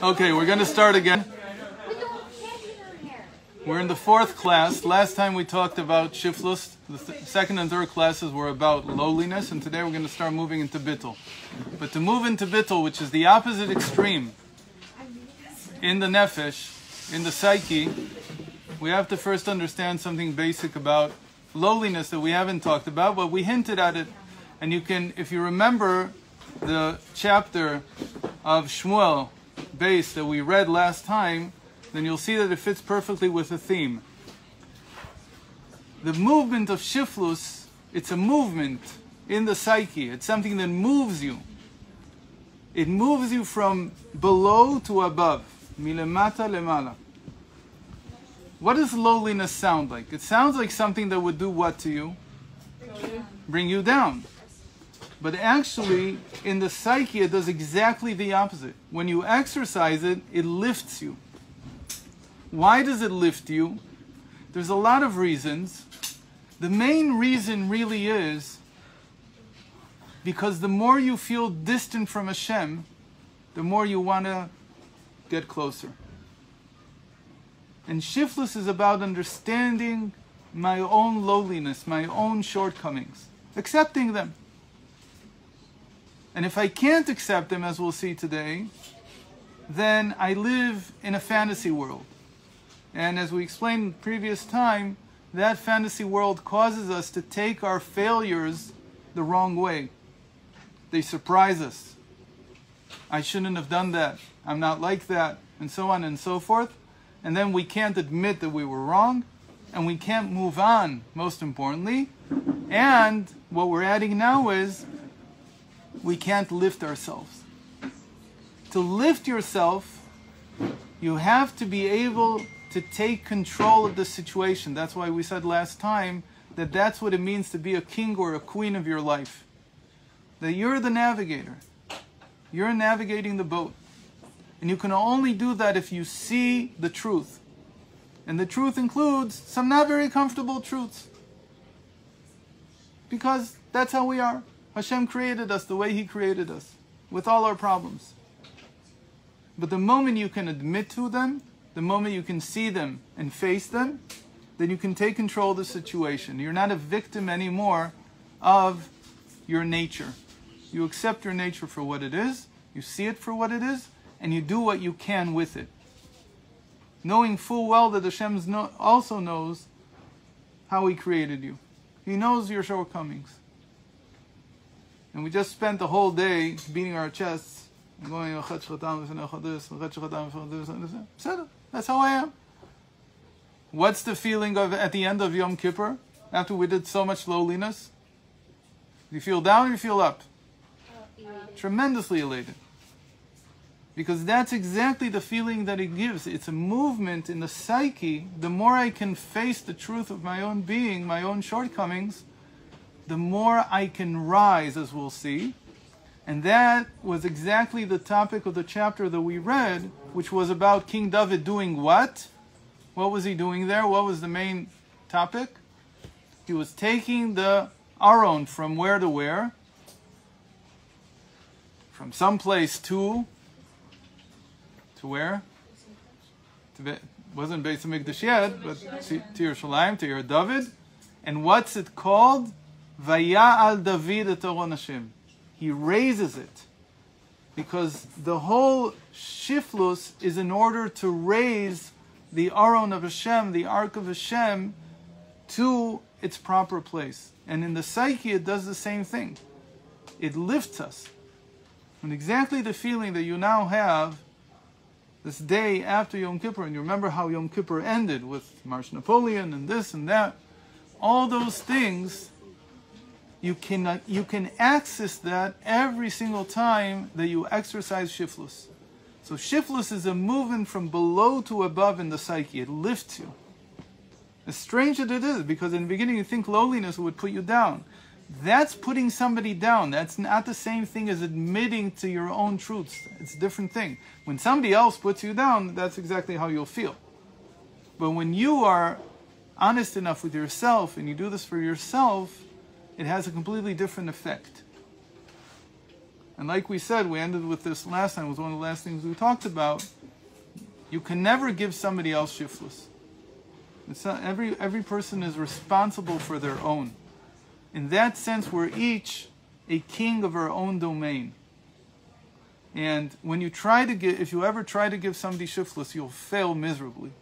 Okay, we're going to start again. We're in the fourth class. Last time we talked about shiflus. The second and third classes were about lowliness, and today we're going to start moving into bittul. But to move into bittul, which is the opposite extreme in the nefesh, in the psyche, we have to first understand something basic about lowliness that we haven't talked about, but we hinted at it. And you can, if you remember the chapter of Shmuel base that we read last time, then you'll see that it fits perfectly with the theme. The movement of shiflus, it's a movement in the psyche. It's something that moves you. It moves you from below to above. Milemata lemala. What does lowliness sound like? It sounds like something that would do what to you? Bring you down. But actually, in the psyche, it does exactly the opposite. When you exercise it, it lifts you. Why does it lift you? There's a lot of reasons. The main reason really is because the more you feel distant from Hashem, the more you want to get closer. And shiflus is about understanding my own lowliness, my own shortcomings, accepting them. And if I can't accept them, as we'll see today, then I live in a fantasy world. And as we explained previous time, that fantasy world causes us to take our failures the wrong way. They surprise us. I shouldn't have done that. I'm not like that. And so on and so forth. And then we can't admit that we were wrong. And we can't move on, most importantly. And what we're adding now is we can't lift ourselves. To lift yourself, you have to be able to take control of the situation. That's why we said last time that that's what it means to be a king or a queen of your life. That you're the navigator. You're navigating the boat. And you can only do that if you see the truth. And the truth includes some not very comfortable truths. Because that's how we are. Hashem created us the way He created us, with all our problems. But the moment you can admit to them, the moment you can see them and face them, then you can take control of the situation. You're not a victim anymore of your nature. You accept your nature for what it is, you see it for what it is, and you do what you can with it. Knowing full well that Hashem also knows how He created you. He knows your shortcomings. And we just spent the whole day beating our chests and going, that's how I am. What's the feeling of at the end of Yom Kippur, after we did so much lowliness? Do you feel down or you feel up? Tremendously elated. Because that's exactly the feeling that it gives. It's a movement in the psyche. The more I can face the truth of my own being, my own shortcomings, the more I can rise, as we'll see. And that was exactly the topic of the chapter that we read, which was about King David doing what? What was he doing there? What was the main topic? He was taking the Aron from where to where? From some place to where? Wasn't Beis HaMikdash yet, but to Yerushalayim, to Yer David. And what's it called? Vaya'al David et Aron Hashem. He raises it. Because the whole shiflus is in order to raise the Aron of Hashem, the Ark of Hashem, to its proper place. And in the psyche it does the same thing. It lifts us. And exactly the feeling that you now have this day after Yom Kippur, and you remember how Yom Kippur ended with March Napoleon and this and that, all those things, you can access that every single time that you exercise shiflus. So shiflus is a movement from below to above in the psyche. It lifts you. As strange as it is, because in the beginning you think lowliness would put you down. That's putting somebody down. That's not the same thing as admitting to your own truths. It's a different thing. When somebody else puts you down, that's exactly how you'll feel. But when you are honest enough with yourself and you do this for yourself, it has a completely different effect. And like we said, we ended with this last time, it was one of the last things we talked about. You can never give somebody else shiftless. It's not, every person is responsible for their own. In that sense, we're each a king of our own domain. And when you try to give, if you ever try to give somebody shiftless, you'll fail miserably.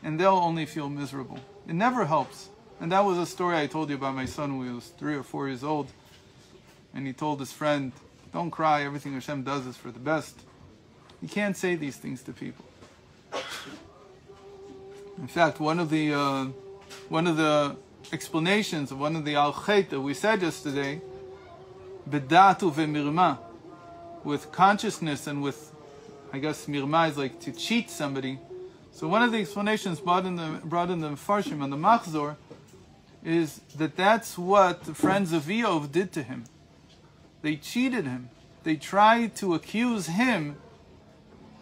And they'll only feel miserable. It never helps. And that was a story I told you about my son when he was 3 or 4 years old. And he told his friend, don't cry, everything Hashem does is for the best. You can't say these things to people. In fact, one of the explanations of one of the al-chet that we said yesterday, bedatu ve'mirma, with consciousness and with, I guess, mirma is like to cheat somebody. So one of the explanations brought in the Farshim on the Machzor is that that's what the friends of Eov did to him. They cheated him. They tried to accuse him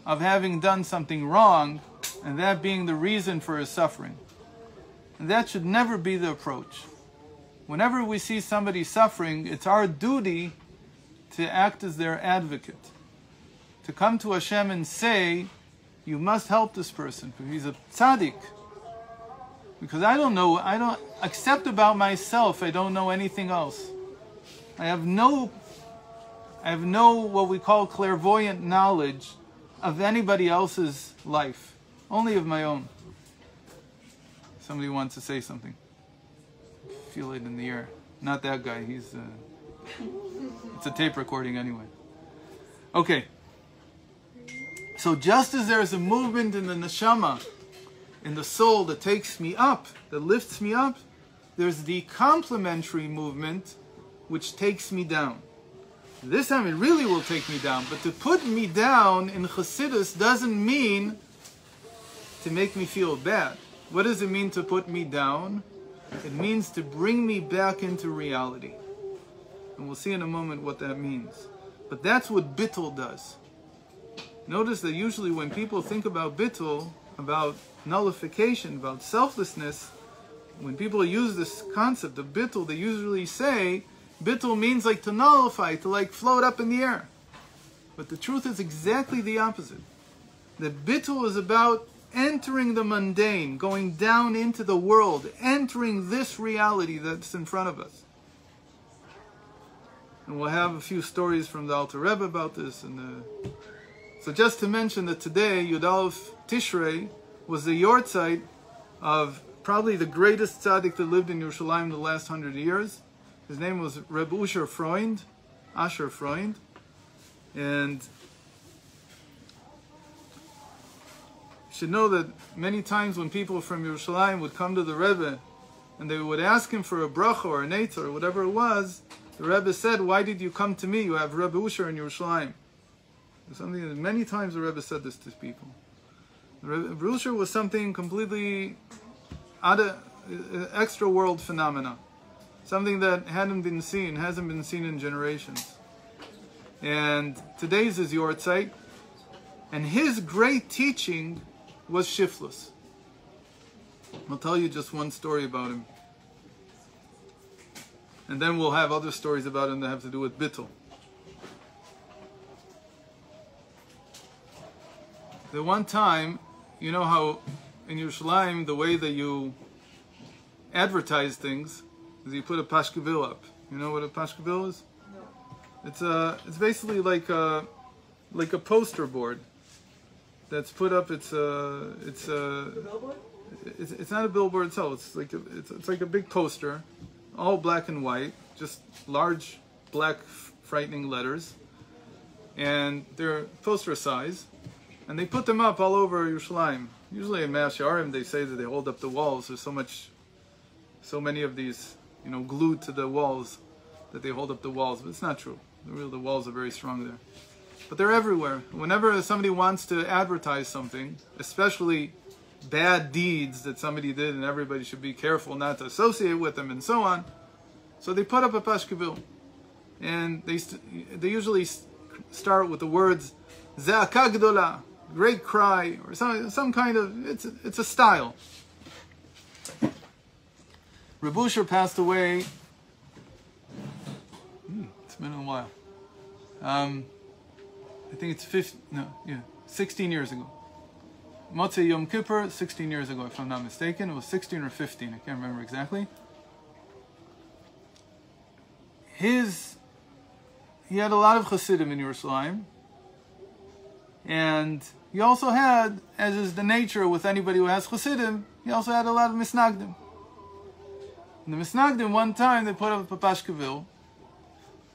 of having done something wrong, and that being the reason for his suffering. And that should never be the approach. Whenever we see somebody suffering, it's our duty to act as their advocate. To come to Hashem and say, you must help this person, because he's a tzaddik. Because I don't accept about myself, I don't know anything else. I have no what we call clairvoyant knowledge of anybody else's life. Only of my own. Somebody wants to say something. Feel it in the air. Not that guy. It's a tape recording anyway. Okay. So just as there's a movement in the neshama, in the soul that takes me up, that lifts me up, there's the complementary movement which takes me down. This time it really will take me down. But to put me down in Chassidus doesn't mean to make me feel bad. What does it mean to put me down? It means to bring me back into reality. And we'll see in a moment what that means. But that's what bittul does. Notice that usually when people think about bittul, about nullification, about selflessness, when people use this concept of bittul, they usually say, bittul means like to nullify, to like float up in the air. But the truth is exactly the opposite. That bittul is about entering the mundane, going down into the world, entering this reality that's in front of us. And we'll have a few stories from the Alter Rebbe about this. So just to mention that today, Yud Aleph Tishrei was the yortzeit of probably the greatest tzaddik that lived in Yerushalayim in the last 100 years. His name was Reb Asher Freund. And you should know that many times when people from Yerushalayim would come to the Rebbe and they would ask him for a bracha or an eitz or whatever it was, the Rebbe said, why did you come to me? You have Rebbe Asher in Yerushalayim. Something that many times the Rebbe said this to people. Rebbe Asher was something completely out of extra world phenomena. Something that hasn't been seen in generations. And today's is yortzeit. And his great teaching was shiftless. I'll tell you just one story about him. And then we'll have other stories about him that have to do with bittul. The one time, you know how in Yerushalayim, the way that you advertise things is you put a pashkevil up. You know what a pashkevil is? No. It's basically like a poster board that's put up. It's a billboard? It's not a billboard itself. It's like a big poster, all black and white, just large black frightening letters, and they're poster size, and they put them up all over Yerushalayim. Usually in Ma'as Yarim they say that they hold up the walls. There's so many of these, glued to the walls that they hold up the walls, but it's not true. The walls are very strong there. But they're everywhere. Whenever somebody wants to advertise something, especially bad deeds that somebody did and everybody should be careful not to associate with them and so on, so they put up a pashkevil. And they usually start with the words, Ze'aka Gdola, great cry, or some kind of, it's a style. Reb Asher passed away, it's been a while. I think it's 16 years ago. Motzei Yom Kippur, 16 years ago, if I'm not mistaken. It was 16 or 15, I can't remember exactly. He had a lot of Chassidim in Yerushalayim. And he also had, as is the nature with anybody who has Chassidim, he also had a lot of Misnagdim. And the Misnagdim, one time, they put up a Pashkevil.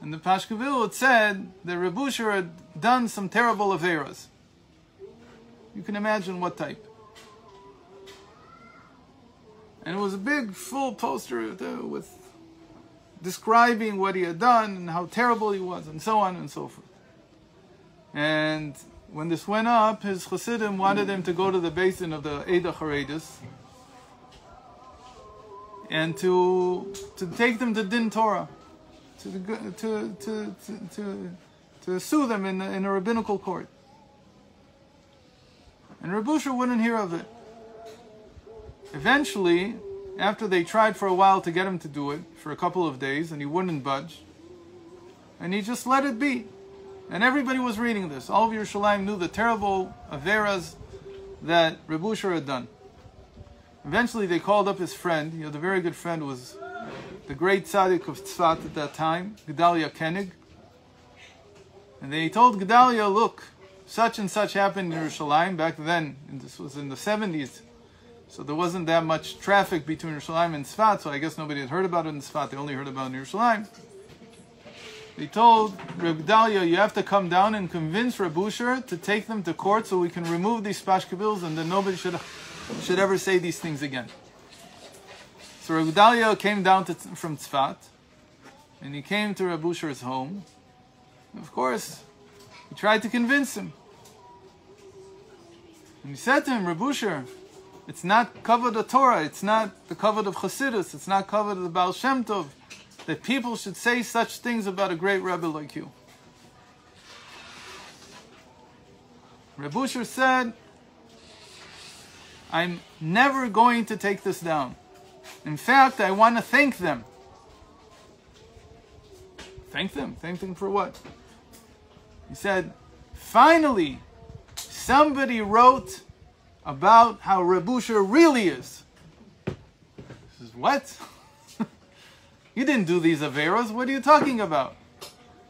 And the Pashkevil, it said that Reb Usher had done some terrible averas. You can imagine what type. And it was a big, full poster with describing what he had done and how terrible he was, and so on and so forth. And when this went up, his Chassidim wanted him to go to the basin of the Eidah Charedis and to take them to Din Torah, to sue them in a rabbinical court. And Reb Usher wouldn't hear of it. Eventually, after they tried for a while to get him to do it, for a couple of days, and he wouldn't budge, and he just let it be. And everybody was reading this. All of Yerushalayim knew the terrible averas that Reb Usher had done. Eventually they called up his friend. He had a very good friend, was the great tzaddik of Tzfat at that time, Gedalia Koenig. And they told Gedalia, look, such and such happened in Yerushalayim back then, and this was in the 70s. So there wasn't that much traffic between Yerushalayim and Tzfat, so I guess nobody had heard about it in Tzfat, they only heard about it in Yerushalayim. They told Reb Gedalia, you have to come down and convince Reb Usher to take them to court so we can remove these pashkevils and then nobody should ever say these things again. So Reb Gedalia came down from Tzfat, and he came to Reb Usher's home. Of course, he tried to convince him. And he said to him, Reb Usher, it's not kavod of Torah, it's not the kavod of Chassidus, it's not kavod of the Baal Shem Tov, that people should say such things about a great Rebbe like you. Reb Usher said, I'm never going to take this down. In fact, I want to thank them. Thank them? Thank them for what? He said, finally, somebody wrote about how Reb Usher really is. He says, what? You didn't do these averas. What are you talking about?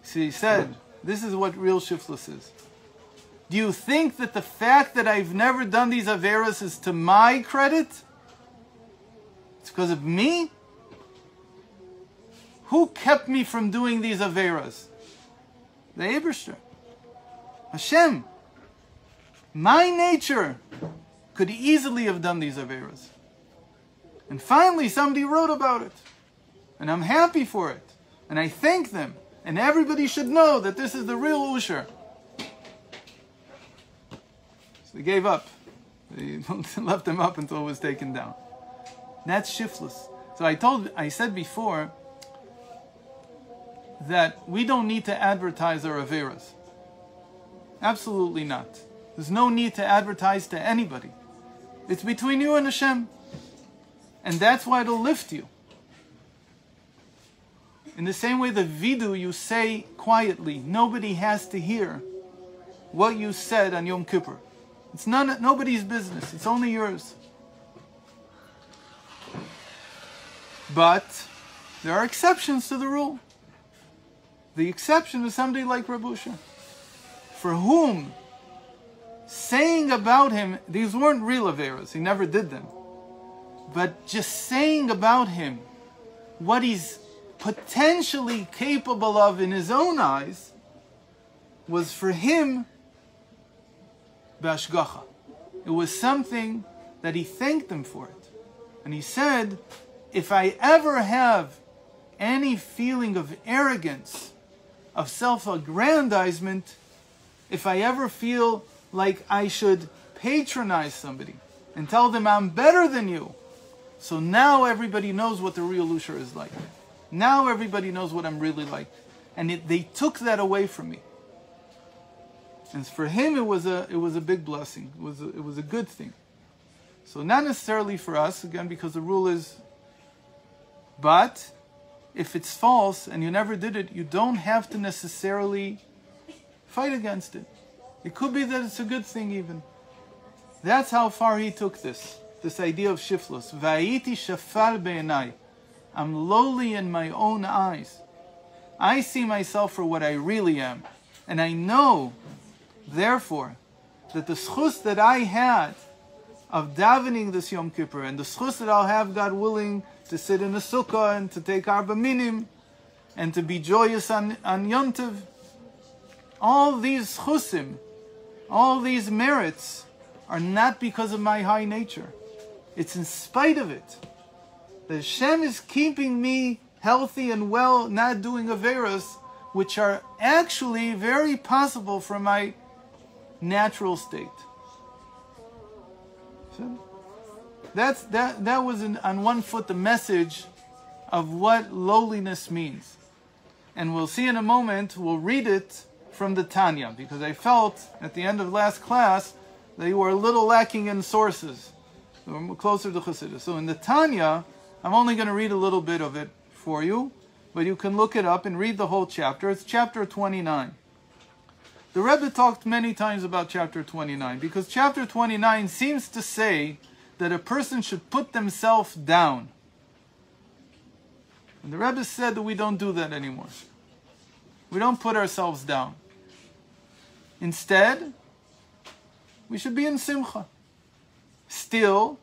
So he said, this is what real shiftless is. Do you think that the fact that I've never done these averas is to my credit? It's because of me? Who kept me from doing these averas? The Eibishter. Hashem. My nature could easily have done these averas. And finally somebody wrote about it. And I'm happy for it. And I thank them. And everybody should know that this is the real Usher. So they gave up. They left him up until it was taken down. That's shiftless. So I said before that we don't need to advertise our averas. Absolutely not. There's no need to advertise to anybody. It's between you and Hashem. And that's why it'll lift you. In the same way the vidu you say quietly, nobody has to hear what you said on Yom Kippur. It's nobody's business, it's only yours. But there are exceptions to the rule. The exception is somebody like Reb Usher, for whom saying about him, these weren't real averas, he never did them, but just saying about him what he's potentially capable of in his own eyes was for him b'ashgacha. It was something that he thanked them for it. And he said, if I ever have any feeling of arrogance, of self-aggrandizement, if I ever feel like I should patronize somebody and tell them I'm better than you, so now everybody knows what the real Usher is like. Now everybody knows what I'm really like. And they took that away from me. And for him it was a big blessing. It was a good thing. So not necessarily for us, again, because the rule is, but if it's false and you never did it, you don't have to necessarily Fight against it. It could be that it's a good thing even. That's how far he took this idea of shiflus. Va'iti shafal be'enai. I'm lowly in my own eyes. I see myself for what I really am. And I know, therefore, that the schus that I had of davening this Yom Kippur, and the schus that I'll have, God willing, to sit in a sukkah and to take arba minim, and to be joyous on Yom Tov, all these schusim, all these merits are not because of my high nature. It's in spite of it. The Hashem is keeping me healthy and well, not doing averos, which are actually very possible from my natural state. So that was on one foot the message of what lowliness means. And we'll see in a moment, we'll read it from the Tanya, because I felt at the end of last class that you were a little lacking in sources. We're closer to Chassidus. So in the Tanya, I'm only going to read a little bit of it for you, but you can look it up and read the whole chapter. It's chapter 29. The Rebbe talked many times about chapter 29, because chapter 29 seems to say that a person should put themselves down. And the Rebbe said that we don't do that anymore. We don't put ourselves down. Instead, we should be in simcha. Still,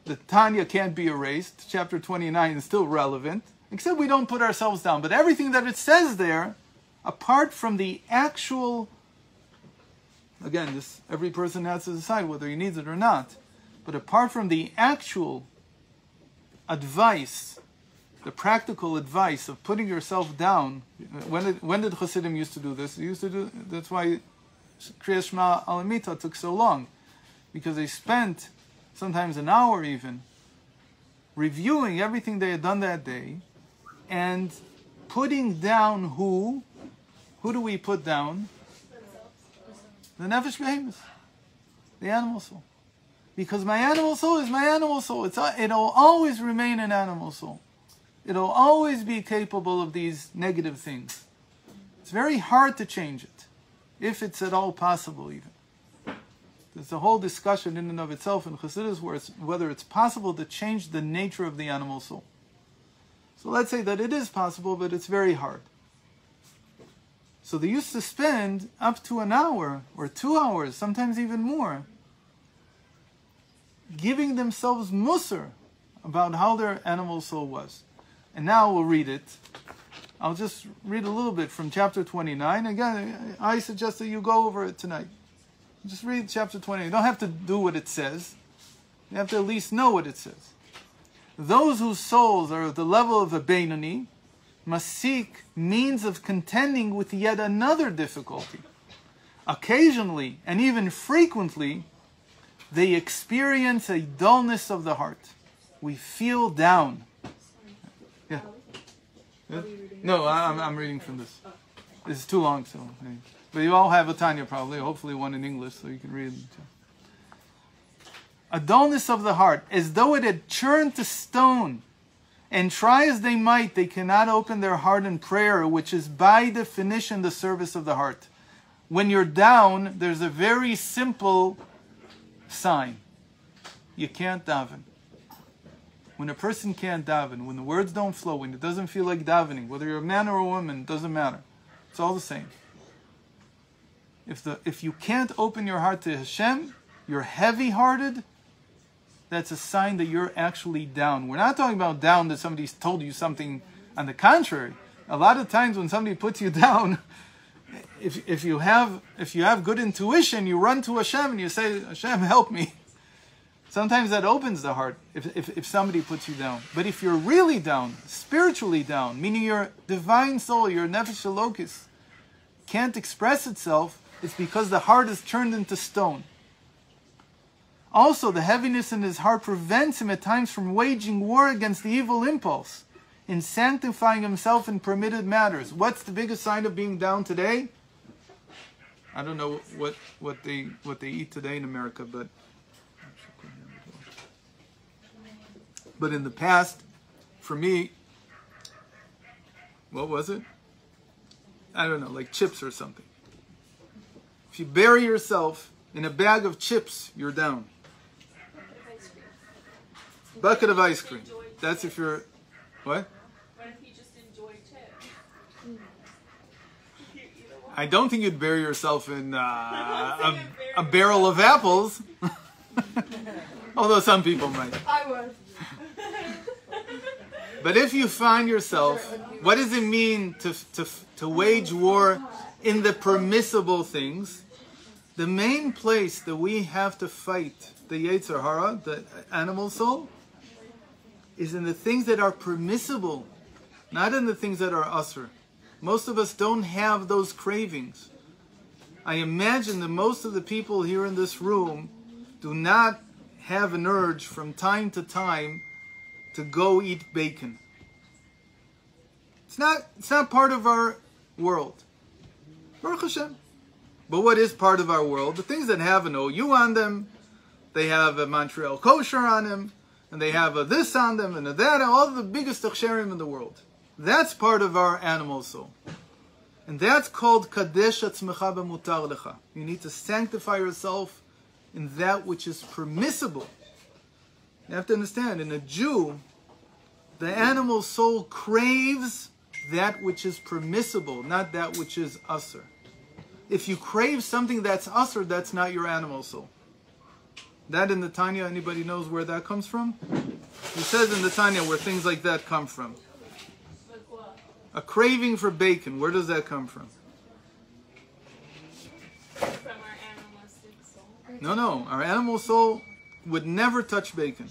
the Tanya can't be erased. Chapter 29 is still relevant, except we don't put ourselves down. But everything that it says there, apart from the actual, again, every person has to decide whether he needs it or not, but apart from the actual advice, the practical advice of putting yourself down, when did Chassidim used to do this? They used to do. That's why Kriyas Shema Alamita took so long, because they spent sometimes an hour even reviewing everything they had done that day and putting down who do we put down? The nefesh behemoth, the animal soul. Because my animal soul is my animal soul. It'll always remain an animal soul. It'll always be capable of these negative things. It's very hard to change it, if it's at all possible even. There's a whole discussion in and of itself in Chassidus whether it's possible to change the nature of the animal soul. So let's say that it is possible, but it's very hard. So they used to spend up to an hour or 2 hours, sometimes even more, giving themselves musar about how their animal soul was. And now we'll read it. I'll just read a little bit from chapter 29. Again, I suggest that you go over it tonight. Just read chapter 20. You don't have to do what it says. You have to at least know what it says. Those whose souls are at the level of a Beinoni must seek means of contending with yet another difficulty. Occasionally, and even frequently, they experience a dullness of the heart. We feel down. Yeah. No, I'm reading from this. This is too long, so... But you all have a Tanya probably, hopefully one in English, so you can read it. A dullness of the heart, as though it had turned to stone. And try as they might, they cannot open their heart in prayer, which is by definition the service of the heart. When you're down, there's a very simple sign. You can't daven. When a person can't daven, when the words don't flow, when it doesn't feel like davening, whether you're a man or a woman, it doesn't matter. It's all the same. If you can't open your heart to Hashem, you're heavy-hearted, that's a sign that you're actually down. We're not talking about down that somebody's told you something. On the contrary, a lot of times when somebody puts you down, if you have good intuition, you run to Hashem and you say, Hashem, help me. Sometimes that opens the heart if somebody puts you down. But if you're really down, spiritually down, meaning your divine soul, your nefesh elokis, can't express itself, it's because the heart is turned into stone. Also, the heaviness in his heart prevents him at times from waging war against the evil impulse, in sanctifying himself in permitted matters. What's the biggest sign of being down today? I don't know what they eat today in America, but in the past, for me, what was it? I don't know, like chips or something. If you bury yourself in a bag of chips, you're down. Bucket of ice cream. That's if you're... What? What if you just enjoy chips? I don't think you'd bury yourself in a barrel of apples. Although some people might. I would. But if you find yourself, what does it mean to wage war in the permissible things? The main place that we have to fight the Yetzer Hara, the animal soul, is in the things that are permissible, not in the things that are asur. Most of us don't have those cravings. I imagine that most of the people here in this room do not have an urge from time to time to go eat bacon. It's not part of our world. Baruch Hashem. But what is part of our world? The things that have an OU on them, they have a Montreal kosher on them, and they have a this on them, and a that, all the biggest aksherim in the world. That's part of our animal soul. And that's called Kadesh Atzmecha B'Mutar Lecha. You need to sanctify yourself in that which is permissible. You have to understand, in a Jew, the animal soul craves that which is permissible, not that which is asur. If you crave something that's asur, that's not your animal soul. That in the Tanya, anybody knows where that comes from? He says in the Tanya where things like that come from. A craving for bacon, where does that come from? From our animalistic soul. No, our animal soul would never touch bacon.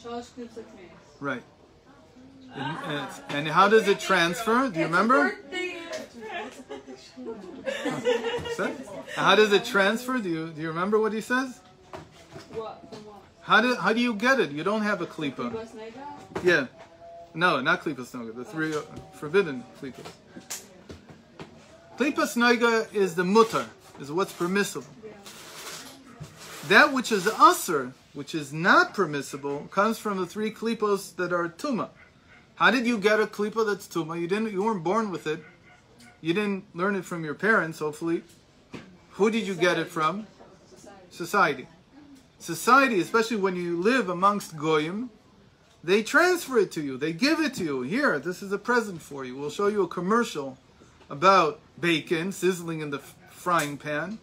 Right. And how does it transfer? Do you remember? How does it transfer? Do you remember what he says? How do you get it? You don't have a klipa. Yeah. No, not klipas noga. The three forbidden klipas. Klipas noga is the mutar, is what's permissible. That which is asur, which is not permissible, comes from the three klipos that are tuma. How did you get a klipa that's tuma? You weren't born with it. You didn't learn it from your parents, hopefully. Who did you get it from? Society. Society, especially when you live amongst goyim, they transfer it to you. They give it to you. Here, this is a present for you. We'll show you a commercial about bacon sizzling in the frying pan.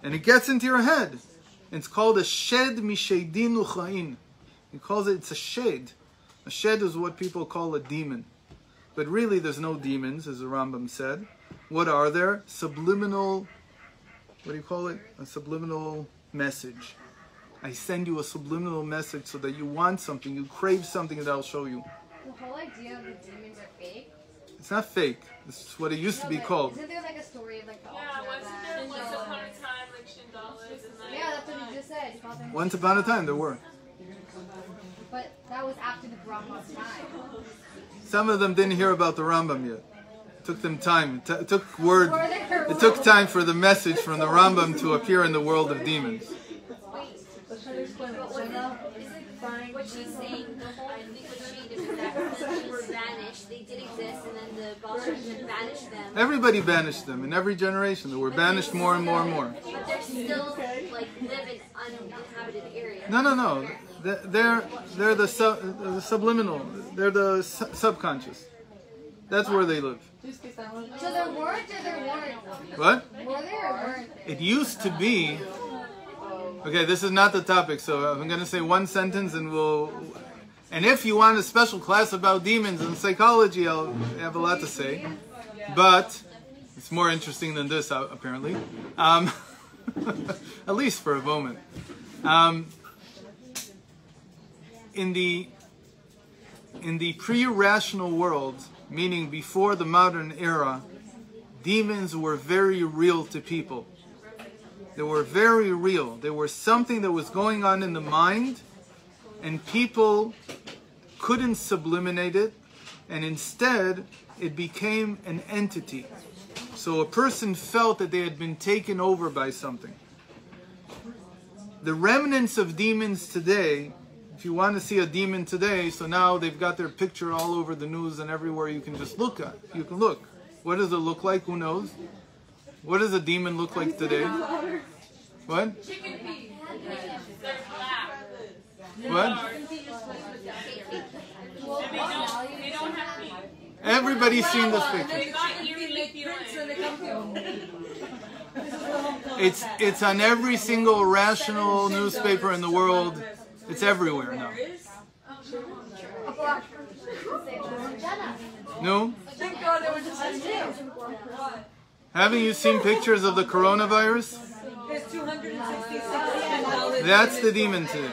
And it gets into your head. It's called a shed mishedin uchain. He calls it, it's a shed. A shed is what people call a demon. But really there's no demons, as the Rambam said. What are there? Subliminal, what do you call it? A subliminal message. I send you a subliminal message so that you want something, you crave something, that I'll show you. The whole idea of the demons are fake? It's not fake. This is what it used to be called. Isn't there like a story of like the Wasn't there once upon a time like Shindalas and like... Yeah, that's what he just said. He called them Once upon a time there were. But that was after the Rambam's time. Some of them didn't hear about the Rambam yet. It took them time. It took time for the message from the Rambam to appear in the world of demons. What she's saying, the whole thing with Shade is that when they were banished, they did exist, and then the Bolsheviks banished them. Everybody banished them in every generation. They were banished more and more and more. But they're still like live in uninhabited areas. No. They're the subliminal. They're the subconscious. That's where they live. So there weren't or there weren't? What? Were there or weren't? It used to be. Okay, this is not the topic, so I'm going to say one sentence and we'll... And if you want a special class about demons and psychology, I'll have a lot to say. But it's more interesting than this, apparently. At least for a moment. In the pre-rational world, meaning before the modern era, demons were very real to people. They were very real. They were something that was going on in the mind, and people couldn't subliminate it, and instead it became an entity. So a person felt that they had been taken over by something. The remnants of demons today, if you want to see a demon today, so now they've got their picture all over the news and everywhere you can just look at. You can look. What does it look like? Who knows? What does a demon look like today? What? Chicken feet. They're black. What? And they don't have feet. Everybody's seen this picture. They got eerily feeling. It's on every single rational newspaper in the world. It's everywhere now. No? Thank God they were just Haven't you seen pictures of the coronavirus? There's 266. That's the demon today.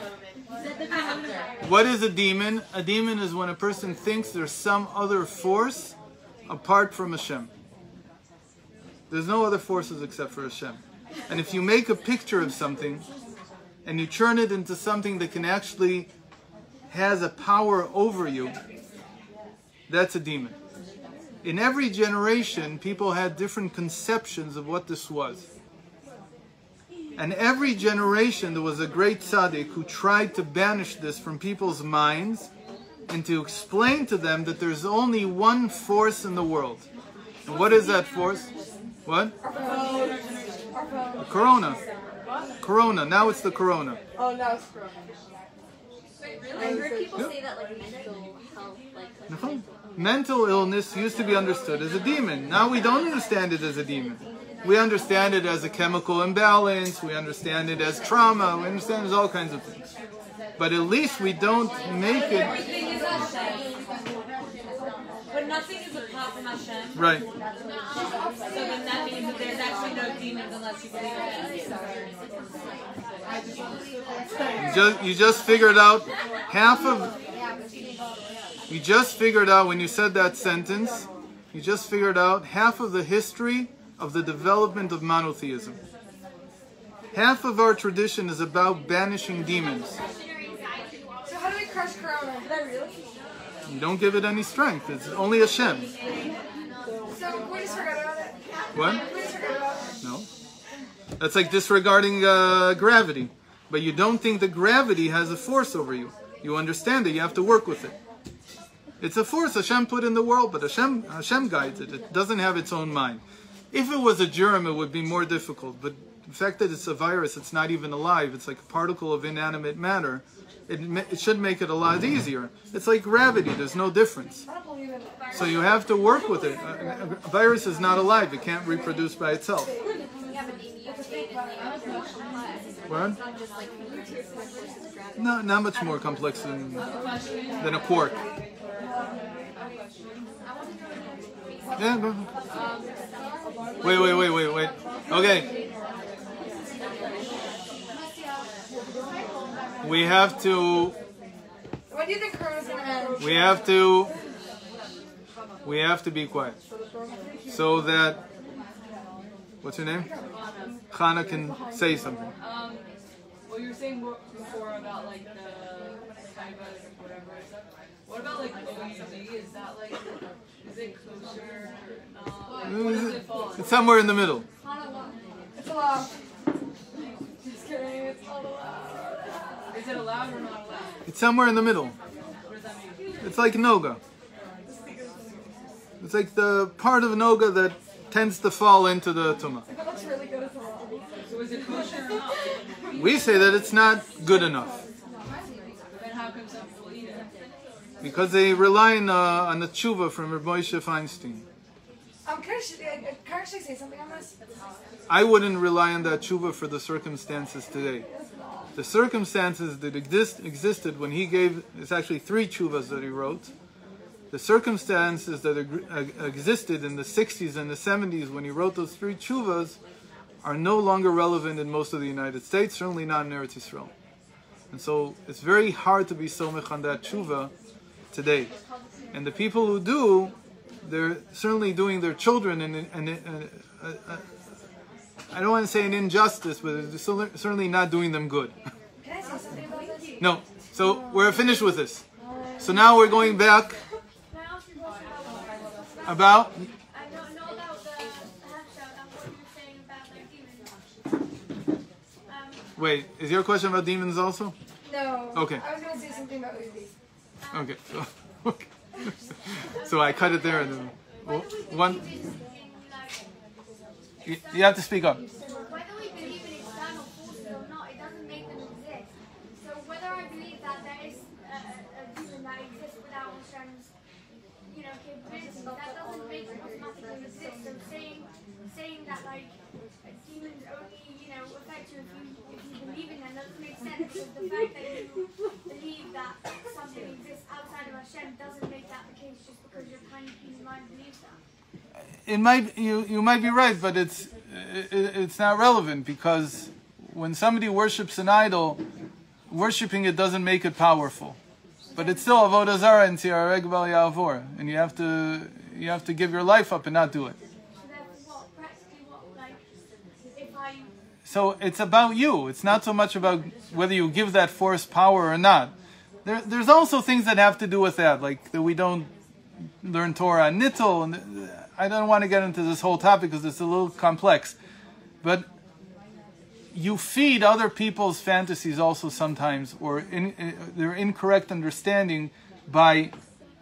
What is a demon? A demon is when a person thinks there's some other force apart from Hashem. There's no other forces except for Hashem. And if you make a picture of something and you turn it into something that can actually has a power over you, that's a demon. In every generation, people had different conceptions of what this was. And every generation, there was a great tzaddik who tried to banish this from people's minds and to explain to them that there's only one force in the world. And what is that force? What? The corona. Corona. Now it's the corona. Oh, now it's corona. I heard people say that like mental health, like mental illness used to be understood as a demon. Now we don't understand it as a demon. We understand it as a chemical imbalance. We understand it as trauma. We understand it as all kinds of things. But at least we don't make it. Everything is Hashem. But nothing is apart from Hashem. Right. So then that means that there's actually no demons unless you believe in You just figured out half of. You just figured out when you said that sentence. You just figured out half of the history of the development of monotheism. Half of our tradition is about banishing demons. So how do we crush corona? Did I really? You don't give it any strength. It's only Hashem. So we just forgot about it. What? We just forgot about it. No. That's like disregarding gravity. But you don't think that gravity has a force over you. You understand it. You have to work with it. It's a force Hashem put in the world, but Hashem guides it. It doesn't have its own mind. If it was a germ, it would be more difficult. But the fact that it's a virus, it's not even alive. It's like a particle of inanimate matter. It should make it a lot easier. It's like gravity. There's no difference. I don't believe in it. So you have to work with it. A virus is not alive. It can't reproduce by itself. What? No, not much more complex than a quark. Yeah, go ahead. Wait. Okay. We have to. When do you think corona's gonna end? We have to be quiet. So that. What's your name? Chana can say something. Well, you were saying before about like the taibas and whatever. What about like OUD? Is that like, is it kosher? What does it fall in? It's somewhere in the middle. It's allowed. Just kidding, it's not allowed. Is it allowed or not allowed? It's somewhere in the middle. What does that mean? It's like Noga. It's like the part of Noga that tends to fall into the Tumah. It looks really good as well. So is it kosher or not? We say that it's not good enough. Then how come some people eat it? Because they rely on the tshuva from Reb Moshe Feinstein. Can I actually say something on this? I wouldn't rely on that tshuva for the circumstances today. The circumstances that existed when he gave, it's actually 3 tshuvas that he wrote. The circumstances that existed in the 60s and the 70s when he wrote those 3 tshuvas are no longer relevant in most of the United States, certainly not in Eretz Yisrael. And so it's very hard to be somech on that tshuva today. And the people who do, they're certainly doing their children I don't want to say an injustice, but they're certainly not doing them good. Can I say something about this? No. So we're finished with this. So now we're going back about... I don't know about the hashtag and what you were saying about like demons. Wait, is your question about demons also? No. Okay. I was going to say something about Uzi. Okay. Okay. So I cut it there. And then, one. You have to speak up. Why do we believe in external forces? Hashem's, capabilities. That doesn't make it automatically exist. So saying that like demons only, affect you if you believe in them doesn't make sense. Because the fact that you believe that something exists outside of Hashem doesn't make that the case just because your tiny human mind believes that. It might you might be right, but it's not relevant, because when somebody worships an idol, worshiping it doesn't make it powerful. But it's still avodah zarah and tiareg bal ya'avor, and you have to give your life up and not do it. So it's about you. It's not so much about whether you give that force power or not. There's also things that have to do with that, like that we don't learn Torah and nittel, and I don't want to get into this whole topic because it's a little complex. But you feed other people's fantasies also sometimes, or their incorrect understanding, by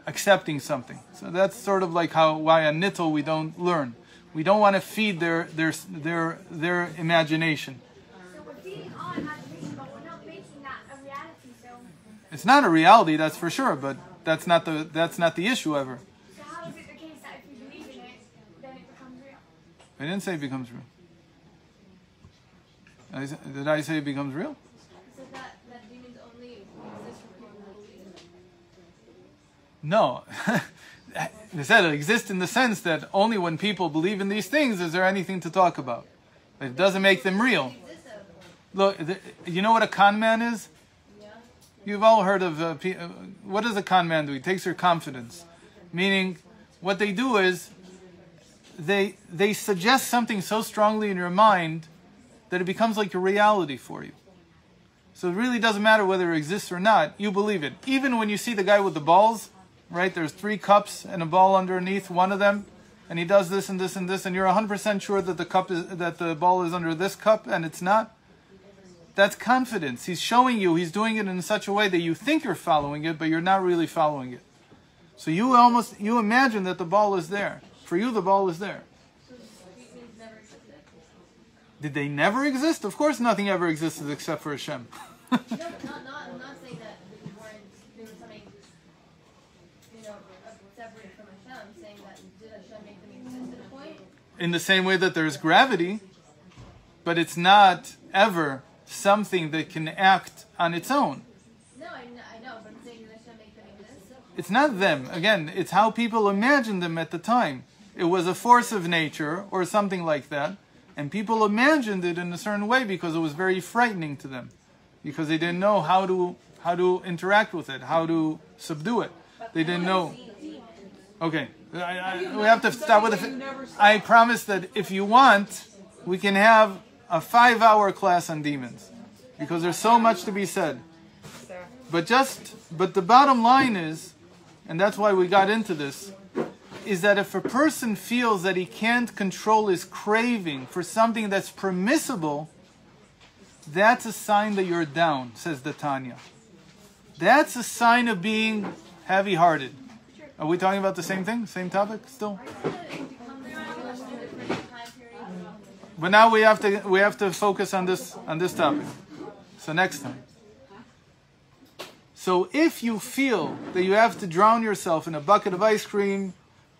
accepting something. So that's sort of like why on nittel we don't learn. We don't want to feed their imagination. So we're feeding our imagination, but we're not making that a reality. So it's not a reality, that's for sure, but that's not the issue ever. So how is it the case that if you believe in it, then it becomes real? I didn't say it becomes real. Did I say it becomes real? So that demons only exist for people who believe in it. No. They said it exists in the sense that only when people believe in these things is there anything to talk about. It doesn't make them real. Look, you know what a con man is? You've all heard of, what does a con man do? He takes your confidence. Meaning, what they do is, they suggest something so strongly in your mind that it becomes like a reality for you. So it really doesn't matter whether it exists or not, you believe it. Even when you see the guy with the balls, right, there's 3 cups and a ball underneath one of them, and he does this and this and this, and you're 100% sure that the ball is under this cup and it's not. That's confidence. He's showing you, he's doing it in such a way that you think you're following it, but you're not really following it. So you imagine that the ball is there. For you, the ball is there. Did they never exist? Of course nothing ever existed except for Hashem. I'm not saying that they were something, separate from Hashem. I'm saying that did Hashem make them exist at a point? In the same way that there's gravity, but it's not ever something that can act on its own. No, I know, but I'm saying that Hashem make them exist. It's not them. Again, it's how people imagined them at the time. It was a force of nature or something like that, and people imagined it in a certain way because it was very frightening to them, because they didn't know how to interact with it, how to subdue it. They didn't know. Okay, we have to start with it. I promise that if you want, we can have a 5-hour class on demons, because there's so much to be said. But the bottom line is, and that's why we got into this, is that if a person feels that he can't control his craving for something that's permissible, that's a sign that you're down, says the Tanya. That's a sign of being heavy-hearted. Are we talking about the same thing? Same topic still? But now we have to focus on this topic. So next time. So if you feel that you have to drown yourself in a bucket of ice cream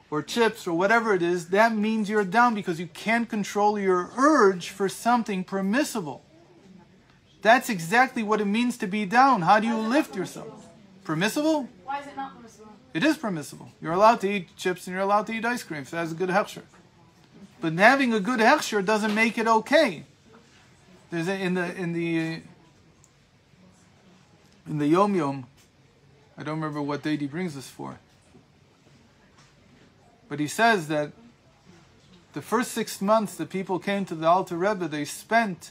or chips or whatever it is, that means you're down because you can't control your urge for something permissible. That's exactly what it means to be down. How do you lift yourself? Permissible? Why is it not permissible? It is permissible. You're allowed to eat chips and you're allowed to eat ice cream if it has a good hechsher. But having a good hechsher doesn't make it okay. There's in the Yom Yom, I don't remember what date he brings this for, but he says that the first 6 months that people came to the Alter Rebbe, they spent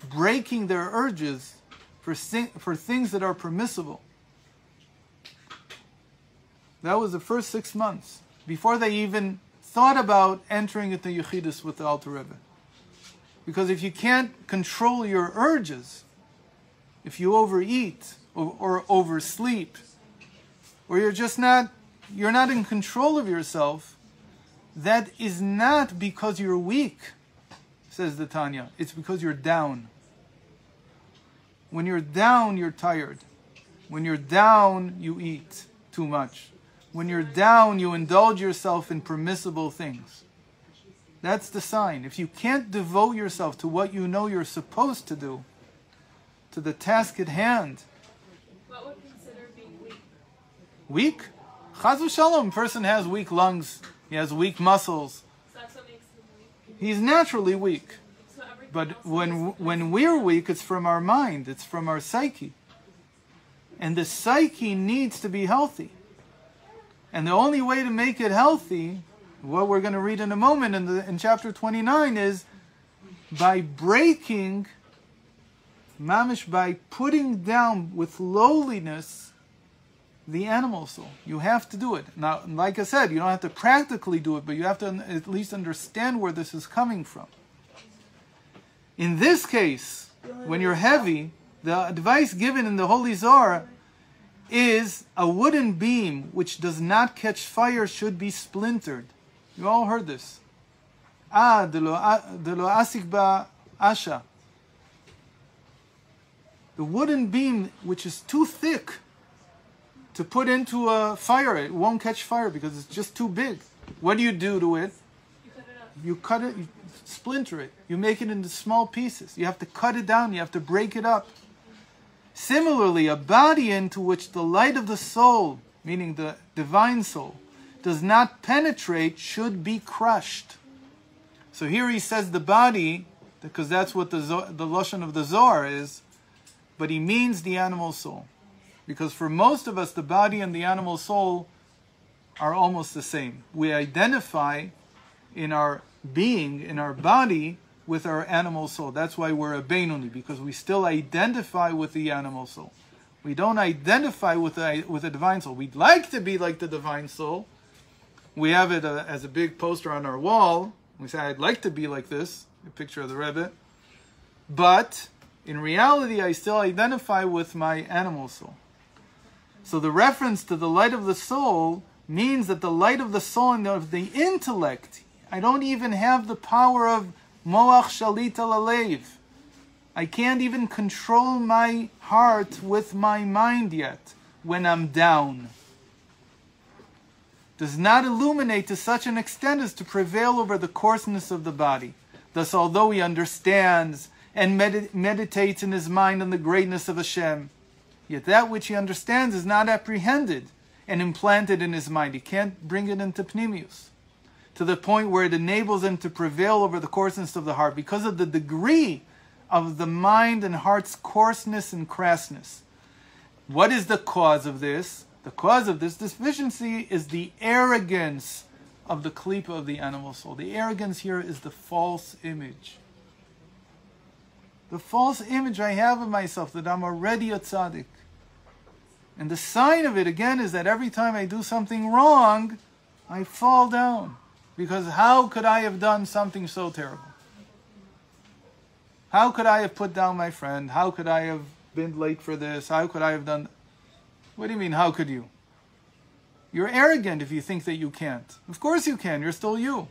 breaking their urges for things that are permissible. That was the first 6 months, before they even thought about entering into Yechidus with the Alter Rebbe. Because if you can't control your urges, if you overeat or oversleep, or you're not in control of yourself, that is not because you're weak, says the Tanya. It's because you're down. When you're down, you're tired. When you're down, you eat too much. When you're down, you indulge yourself in permissible things. That's the sign. If you can't devote yourself to what you know you're supposed to do, to the task at hand. What would consider being weak? Weak? Chaz v'shalom, person has weak lungs. He has weak muscles. So that's what makes him weak. He's naturally weak. So everything But else when we're weak, it's from our mind. It's from our psyche. And the psyche needs to be healthy. And the only way to make it healthy, what we're going to read in a moment in chapter 29, is by breaking, mamish, by putting down with lowliness the animal soul. You have to do it. Now, like I said, you don't have to practically do it, but you have to at least understand where this is coming from. In this case, when you're heavy, the advice given in the Holy Zohar is a wooden beam which does not catch fire should be splintered. You all heard this. De lo asik ba asha. The wooden beam which is too thick to put into a fire, it won't catch fire because it's just too big. What do you do to it? you cut it up. You cut it, you splinter it. You make it into small pieces. You have to cut it down. You have to break it up. Similarly, a body into which the light of the soul, meaning the divine soul, does not penetrate should be crushed. So here he says the body, because that's what the Lashon of the Zohar is, but he means the animal soul. Because for most of us, the body and the animal soul are almost the same. We identify in our being, in our body, with our animal soul. That's why we're a Beinoni, because we still identify with the animal soul. We don't identify with the divine soul. We'd like to be like the divine soul. We have it as a big poster on our wall. We say, I'd like to be like this, a picture of the Rebbe. But in reality, I still identify with my animal soul. So the reference to the light of the soul means that the light of the soul and of the intellect, I don't even have the power of Moach Shalit al Alev. I can't even control my heart with my mind yet when I'm down. Does not illuminate to such an extent as to prevail over the coarseness of the body. Thus, although he understands and meditates in his mind on the greatness of Hashem, yet that which he understands is not apprehended and implanted in his mind. He can't bring it into Pnimius, to the point where it enables him to prevail over the coarseness of the heart because of the degree of the mind and heart's coarseness and crassness. What is the cause of this? The cause of this deficiency is the arrogance of the klipa of the animal soul. The arrogance here is the false image. The false image I have of myself that I'm already a tzaddik. And the sign of it, again, is that every time I do something wrong, I fall down. Because how could I have done something so terrible? How could I have put down my friend? How could I have been late for this? How could I have done... What do you mean, how could you? You're arrogant if you think that you can't. Of course you can. You're still you.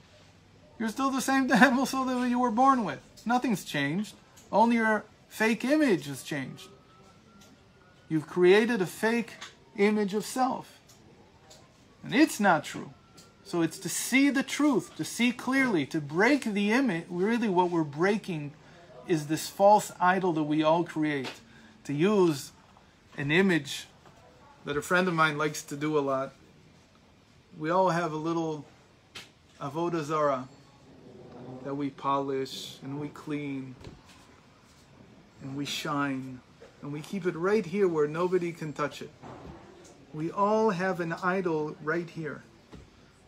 You're still the same animal soul that you were born with. Nothing's changed. Only your fake image has changed. You've created a fake image of self. And it's not true. So it's to see the truth, to see clearly, to break the image. Really what we're breaking is this false idol that we all create. To use an image that a friend of mine likes to do a lot. We all have a little avodah zarah that we polish and we clean and we shine and we keep it right here where nobody can touch it. We all have an idol right here.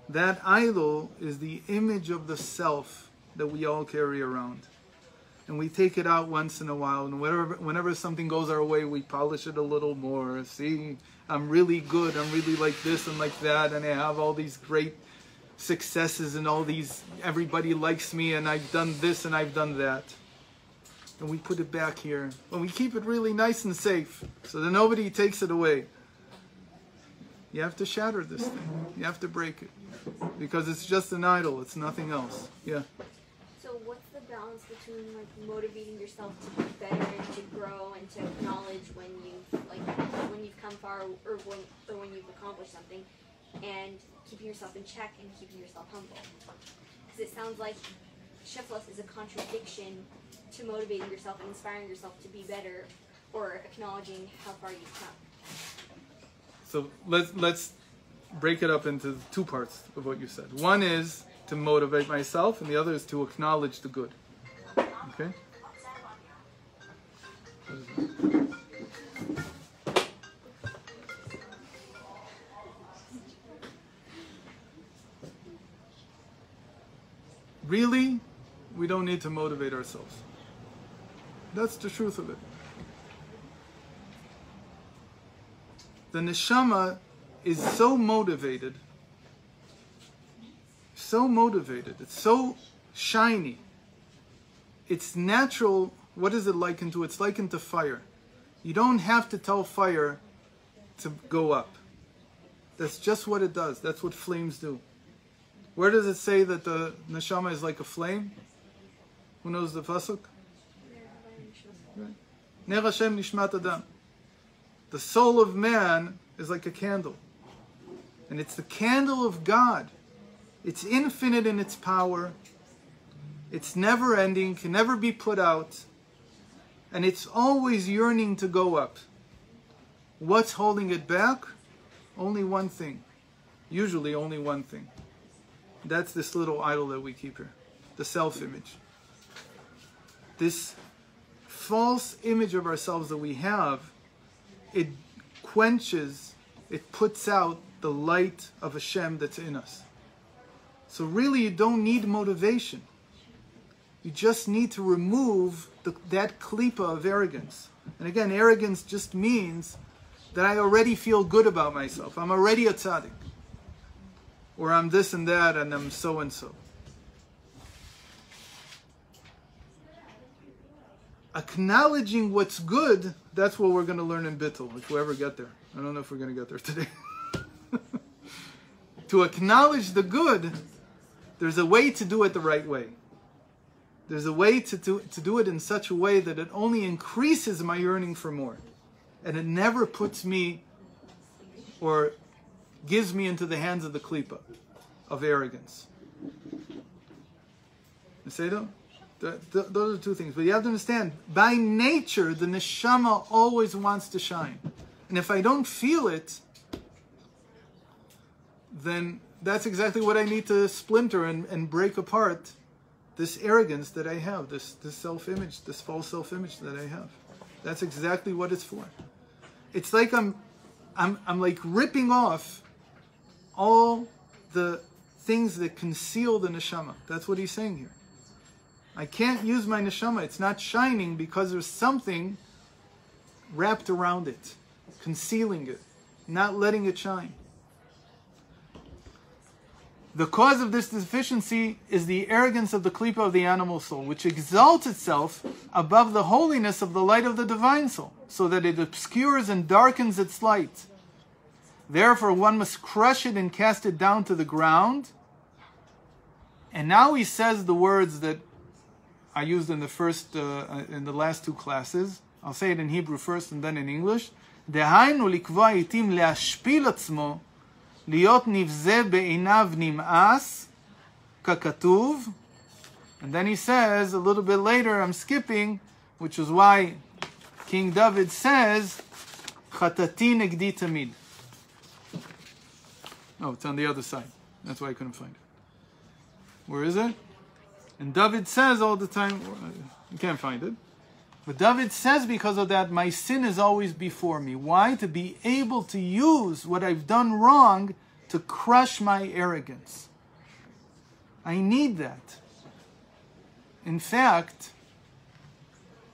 That idol is the image of the self that we all carry around. And we take it out once in a while, and whenever something goes our way, we polish it a little more. See, I'm really good, I'm really like this and like that, and I have all these great successes and all these, everybody likes me, and I've done this and I've done that. And we put it back here. And we keep it really nice and safe, so that nobody takes it away. You have to shatter this thing. You have to break it. Because it's just an idol, it's nothing else. Yeah. So what's the balance between like motivating yourself to be better and to grow and to acknowledge when you've come far, or when you've accomplished something, and keeping yourself in check and keeping yourself humble. Because it sounds like shiftless is a contradiction to motivating yourself and inspiring yourself to be better, or acknowledging how far you've come. So let's break it up into two parts of what you said. One is to motivate myself, and the other is to acknowledge the good. Okay? Really, we don't need to motivate ourselves. That's the truth of it. The neshama is so motivated, it's so shiny. It's natural. What is it likened to? It's likened to fire. You don't have to tell fire to go up. That's just what it does. That's what flames do. Where does it say that the neshama is like a flame? Who knows the pasuk? Ner Hashem nishmat adam. The soul of man is like a candle. And it's the candle of God. It's infinite in its power. It's never ending, can never be put out. And it's always yearning to go up. What's holding it back? Only one thing. Usually only one thing. That's this little idol that we keep here. The self-image. This false image of ourselves that we have, it quenches, it puts out the light of Hashem that's in us. So really you don't need motivation. You just need to remove that klipa of arrogance. And again, arrogance just means that I already feel good about myself. I'm already a tzaddik. Or I'm this and that and I'm so and so. Acknowledging what's good, that's what we're going to learn in Bittul, if we ever get there. I don't know if we're going to get there today. To acknowledge the good, there's a way to do it the right way. There's a way to do it in such a way that it only increases my yearning for more. And it never puts me or gives me into the hands of the klipa, of arrogance. You say that? Those are two things. But you have to understand, by nature, the neshama always wants to shine. And if I don't feel it, then that's exactly what I need to splinter and break apart this arrogance that I have, this self-image, this false self-image that I have. That's exactly what it's for. It's like I'm like ripping off all the things that conceal the neshama. That's what he's saying here. I can't use my neshama. It's not shining because there's something wrapped around it, concealing it, not letting it shine. The cause of this deficiency is the arrogance of the klipa of the animal soul, which exalts itself above the holiness of the light of the divine soul, so that it obscures and darkens its light. Therefore, one must crush it and cast it down to the ground. And now he says the words that I used in the last two classes. I'll say it in Hebrew first and then in English. דהיינו לקבוע עתים להשפיל עצמו, להיות נבזה בעיניו נמאס, ככתוב. And then he says, a little bit later, I'm skipping, which is why King David says, חטאתי נגדי תמיד. Oh, it's on the other side. That's why I couldn't find it. Where is it? And David says all the time, you can't find it. But David says because of that, my sin is always before me. Why? To be able to use what I've done wrong to crush my arrogance. I need that. In fact,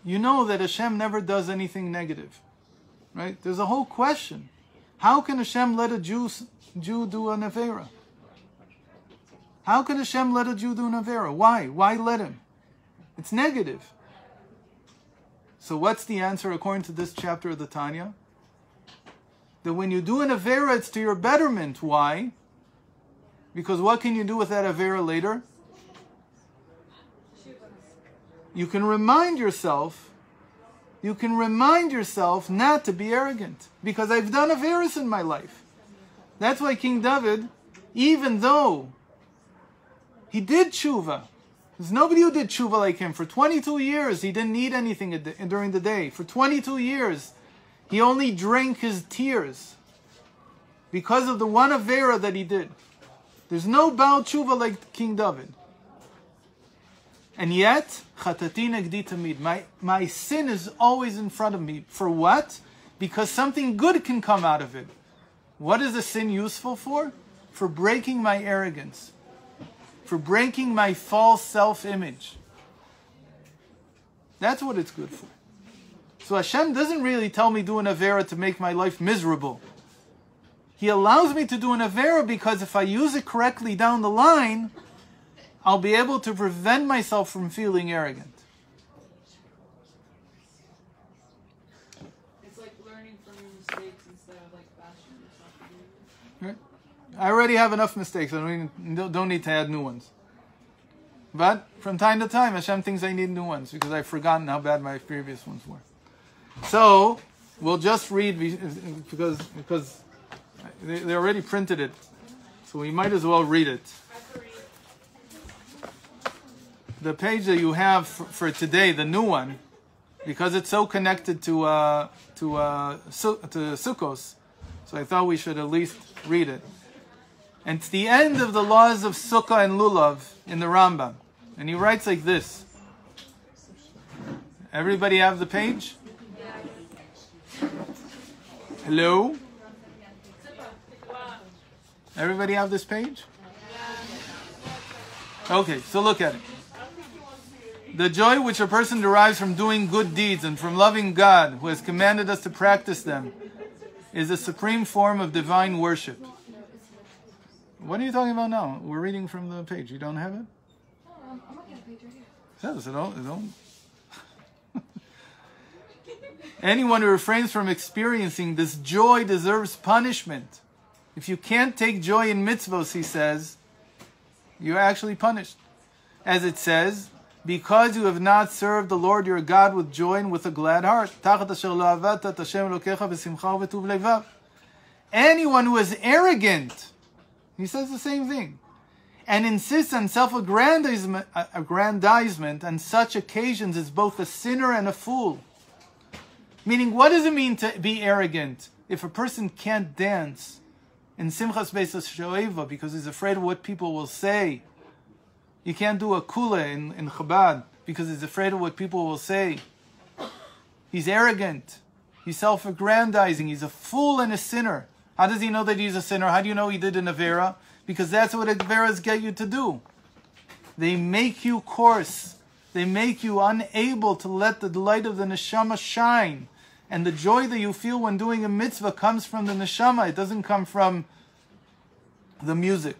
you know that Hashem never does anything negative. Right? There's a whole question. How can Hashem let a Jew do an avera? How can Hashem let a Jew do an avera? Why? Why let him? It's negative. So what's the answer according to this chapter of the Tanya? That when you do an avera, it's to your betterment. Why? Because what can you do with that avera later? You can remind yourself you can remind yourself not to be arrogant. Because I've done averos in my life. That's why King David, even though he did tshuva, there's nobody who did tshuva like him. For 22 years, he didn't eat anything during the day. For 22 years, he only drank his tears because of the one avera that he did. There's no Baal tshuva like King David. And yet, chatati negdi tamid. My sin is always in front of me. For what? Because something good can come out of it. What is the sin useful for? For breaking my arrogance. For breaking my false self-image. That's what it's good for. So Hashem doesn't really tell me do an avera to make my life miserable. He allows me to do an avera because if I use it correctly down the line, I'll be able to prevent myself from feeling arrogant. It's like learning from your mistakes instead of like bashing yourself for doing it. Right? I already have enough mistakes. I don't need to add new ones. But from time to time, Hashem thinks I need new ones because I've forgotten how bad my previous ones were. So we'll just read because they already printed it, so we might as well read it. The page that you have for today, the new one, because it's so connected to Sukkos, so I thought we should at least read it. And it's the end of the laws of Sukkah and Lulav in the Rambam. And he writes like this. Everybody have the page? Hello? Everybody have this page? Okay, so look at it. The joy which a person derives from doing good deeds and from loving God, who has commanded us to practice them, is a supreme form of divine worship. What are you talking about now? We're reading from the page. You don't have it? I'm looking at the page right here. Says it don't. Anyone who refrains from experiencing this joy deserves punishment. If you can't take joy in mitzvos, he says, you're actually punished. As it says, because you have not served the Lord your God with joy and with a glad heart. Anyone who is arrogant, he says the same thing, and insists on self-aggrandizement on such occasions is both a sinner and a fool. Meaning, what does it mean to be arrogant? If a person can't dance in Simchas Beis Shoeva because he's afraid of what people will say. You can't do a kula in Chabad because he's afraid of what people will say. He's arrogant. He's self-aggrandizing. He's a fool and a sinner. How does he know that he's a sinner? How do you know he did an avera? Because that's what averas get you to do. They make you coarse. They make you unable to let the light of the neshama shine. And the joy that you feel when doing a mitzvah comes from the neshama. It doesn't come from the music.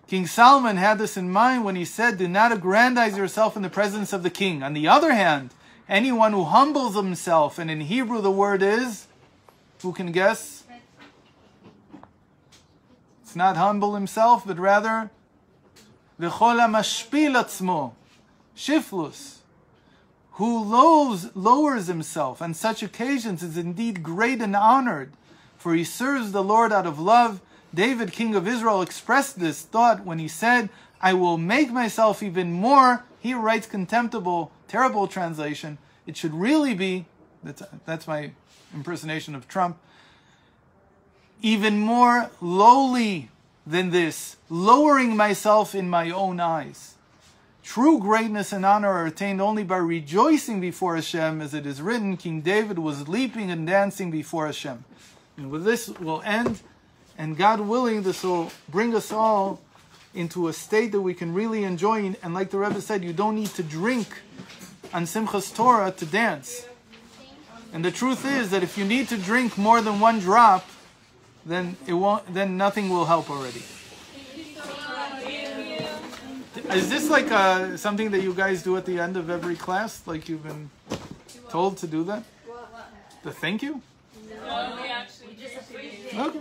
King Solomon had this in mind when he said, do not aggrandize yourself in the presence of the king. On the other hand, anyone who humbles himself, and in Hebrew the word is, who can guess? It's not humble himself, but rather, v'chol hamashpil atzmo, shiflus, who lowers himself on such occasions is indeed great and honored, for he serves the Lord out of love. David, king of Israel, expressed this thought when he said, I will make myself even more, he writes contemptible, terrible translation. It should really be, that's my impersonation of Trump, even more lowly than this, lowering myself in my own eyes. True greatness and honor are attained only by rejoicing before Hashem, as it is written, King David was leaping and dancing before Hashem. And with this we'll end, and God willing, this will bring us all into a state that we can really enjoy. And like the Rebbe said, you don't need to drink on Simchas Torah to dance. And the truth is that if you need to drink more than one drop, then then nothing will help already. Is this like something that you guys do at the end of every class? Like you've been told to do that? The thank you? No, we actually just Okay.